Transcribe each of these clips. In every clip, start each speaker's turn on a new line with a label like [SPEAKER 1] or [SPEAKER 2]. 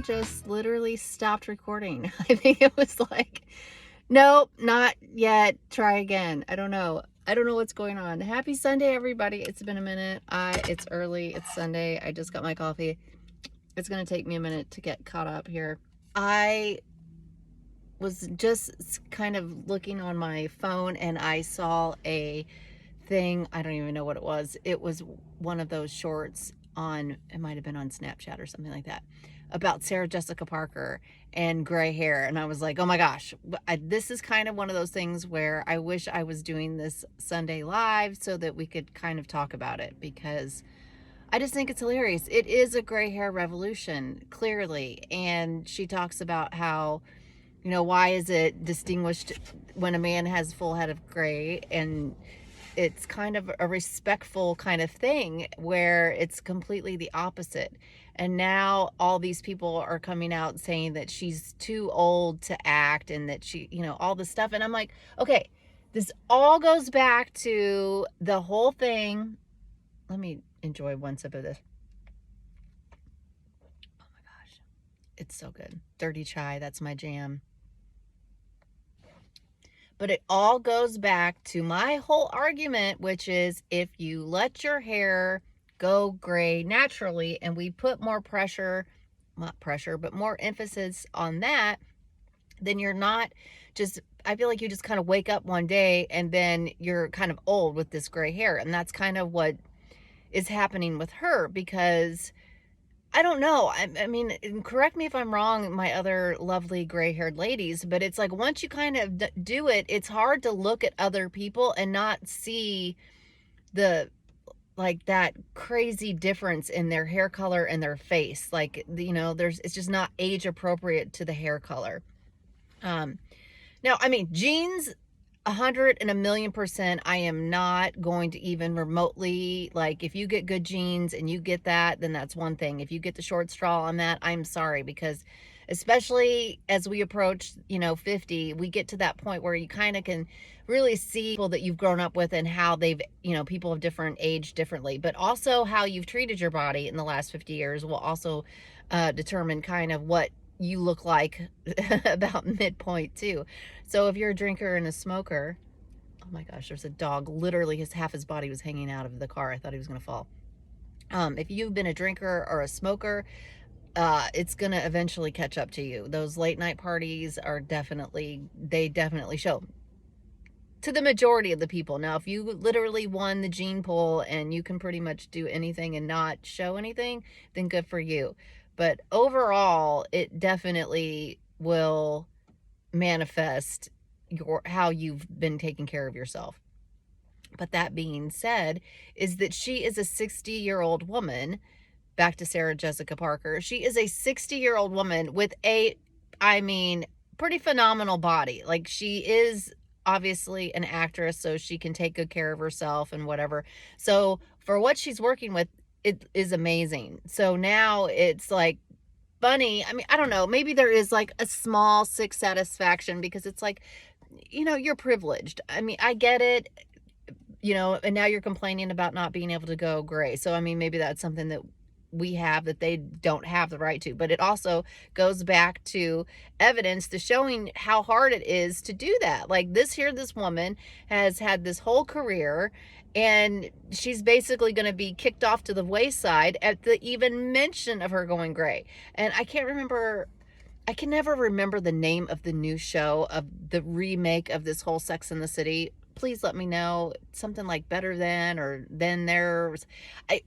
[SPEAKER 1] phone just literally stopped recording. I think it was like, nope, not yet. Try again. I don't know. I don't know what's going on. Happy Sunday, everybody. It's been a minute. It's early. It's Sunday. I just got my coffee. It's going to take me a minute to get caught up here. I was just kind of looking on my phone and I saw a thing. I don't even know what it was. It was one of those shorts on, it might have been on Snapchat or something like that, about Sarah Jessica Parker and gray hair. And I was like, oh my gosh, this is kind of one of those things where I wish I was doing this Sunday live so that we could kind of talk about it, because I just think it's hilarious. It is a gray hair revolution, clearly. And she talks about how, why is it distinguished when a man has full head of gray, and it's kind of a respectful kind of thing where it's completely the opposite. And now all these people are coming out saying that she's too old to act and that she, all this stuff. And I'm like, okay, this all goes back to the whole thing. Let me enjoy one sip of this. Oh my gosh, it's so good. Dirty chai, that's my jam. But it all goes back to my whole argument, which is if you let your hair go gray naturally and we put more pressure, not pressure, but more emphasis on that, then you're not just, I feel like you just kind of wake up one day and then you're kind of old with this gray hair. And that's kind of what is happening with her, because I don't know. I mean, correct me if I'm wrong, my other lovely gray-haired ladies, but it's like once you kind of do it, it's hard to look at other people and not see that crazy difference in their hair color and their face. Like, it's just not age appropriate to the hair color. Now, I mean, jeans, 100 and a million %, I am not going to even remotely, like, if you get good jeans and you get that, then that's one thing. If you get the short straw on that, I'm sorry, because especially as we approach, 50, we get to that point where you kind of can really see people that you've grown up with and how they've, people of different age differently, but also how you've treated your body in the last 50 years will also determine kind of what you look like about midpoint too. So if you're a drinker and a smoker, oh my gosh, there's a dog, literally half his body was hanging out of the car. I thought he was going to fall. If you've been a drinker or a smoker, it's going to eventually catch up to you. Those late night parties they definitely show to the majority of the people. Now, if you literally won the gene pool and you can pretty much do anything and not show anything, then good for you. But overall, it definitely will manifest how you've been taking care of yourself. But that being said, is that she is a 60-year-old woman. Back to Sarah Jessica Parker. She is a 60-year-old woman with pretty phenomenal body. Like, she is obviously an actress, so she can take good care of herself and whatever. So for what she's working with, it is amazing. So now it's like funny. I mean, I don't know. Maybe there is like a small sick satisfaction because it's like, you're privileged. I mean, I get it, and now you're complaining about not being able to go gray. So, I mean, maybe that's something that we have that they don't have the right to, but it also goes back to evidence to showing how hard it is to do that. Like this woman has had this whole career and she's basically going to be kicked off to the wayside at the even mention of her going gray. And I can never remember the name of the new show, of the remake of this whole Sex and the City. Please let me know. Something like Better Than, or Then There's, I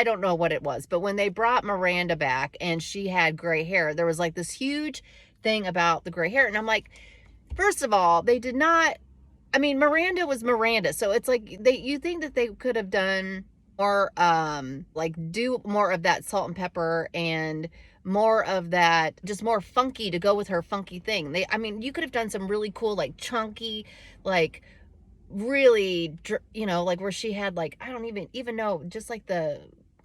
[SPEAKER 1] don't know what it was, but when they brought Miranda back and she had gray hair, there was like this huge thing about the gray hair. And I'm like, first of all, they did not, I mean, Miranda was Miranda. So it's like you think that they could have done more, like do more of that salt and pepper and more of that, just more funky to go with her funky thing. You could have done some really cool, like chunky, like really, like where she had like, I don't even know, just like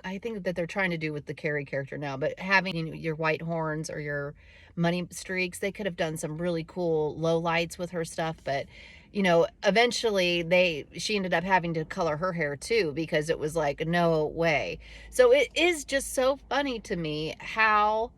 [SPEAKER 1] I think that they're trying to do with the Carrie character now, but having your white horns or your money streaks, they could have done some really cool low lights with her stuff. But you know, eventually she ended up having to color her hair too, because it was like, no way. So it is just so funny to me how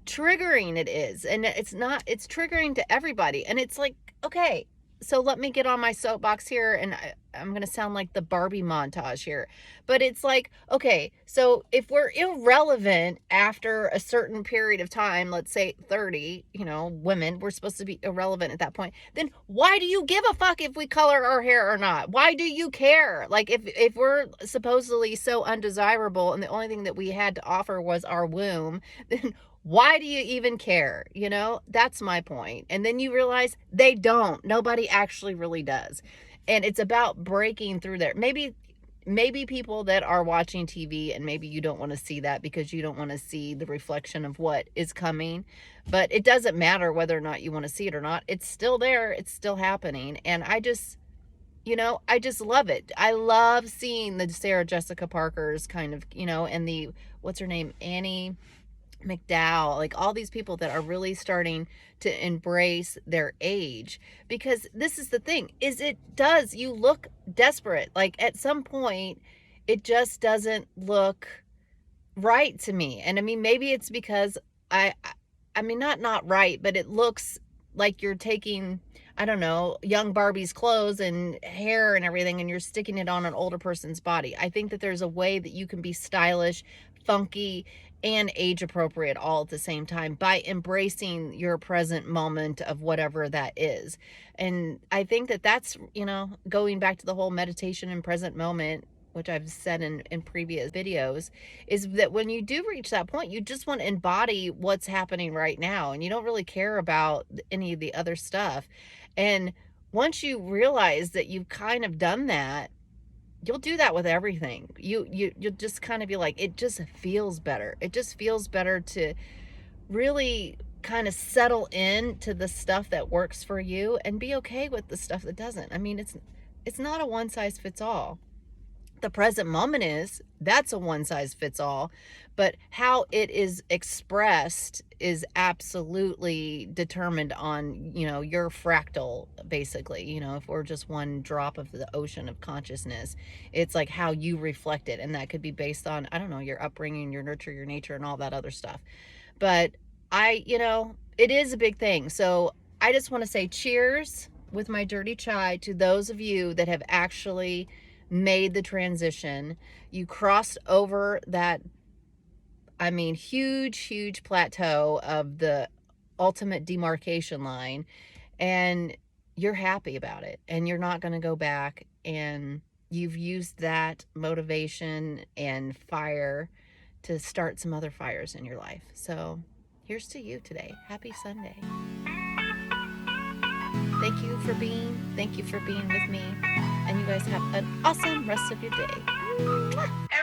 [SPEAKER 1] triggering it is. And it's triggering to everybody. And it's like, okay, so let me get on my soapbox here, and I'm going to sound like the Barbie montage here. But it's like, okay, so if we're irrelevant after a certain period of time, let's say 30, you know, women, we're supposed to be irrelevant at that point, then why do you give a fuck if we color our hair or not? Why do you care? Like, if we're supposedly so undesirable and the only thing that we had to offer was our womb, then why do you even care? You know, that's my point. And then you realize they don't. Nobody actually really does. And it's about breaking through there. Maybe people that are watching TV, and maybe you don't want to see that because you don't want to see the reflection of what is coming. But it doesn't matter whether or not you want to see it or not. It's still there. It's still happening. And I just, you know, I just love it. I love seeing the Sarah Jessica Parkers kind of, you know, and the, what's her name? Annie McDowell, like all these people that are really starting to embrace their age. Because this is the thing, is you look desperate. Like at some point, it just doesn't look right to me. And I mean, maybe it's because I mean, not right, but it looks like you're taking, I don't know, young Barbie's clothes and hair and everything, and you're sticking it on an older person's body. I think that there's a way that you can be stylish, funky, and age appropriate all at the same time by embracing your present moment of whatever that is. And I think that that's, you know, going back to the whole meditation and present moment, which I've said in previous videos, is that when you do reach that point, you just want to embody what's happening right now, and you don't really care about any of the other stuff. And once you realize that you've kind of done that, you'll do that with everything. You'll just kind of be like, it just feels better. It just feels better to really kind of settle in to the stuff that works for you and be okay with the stuff that doesn't. I mean, it's not a one size fits all. The present moment that's a one size fits all, but how it is expressed is absolutely determined on, you know, your fractal, basically. You know, if we're just one drop of the ocean of consciousness, it's like how you reflect it, and that could be based on, I don't know, your upbringing, your nurture, your nature, and all that other stuff. But you know, it is a big thing. So I just want to say cheers with my dirty chai to those of you that have actually made the transition. You crossed over that, I mean, huge plateau of the ultimate demarcation line, and you're happy about it, and you're not going to go back, and you've used that motivation and fire to start some other fires in your life. So here's to you today. Happy Sunday. Thank you for being with me, and you guys have an awesome rest of your day. Mwah!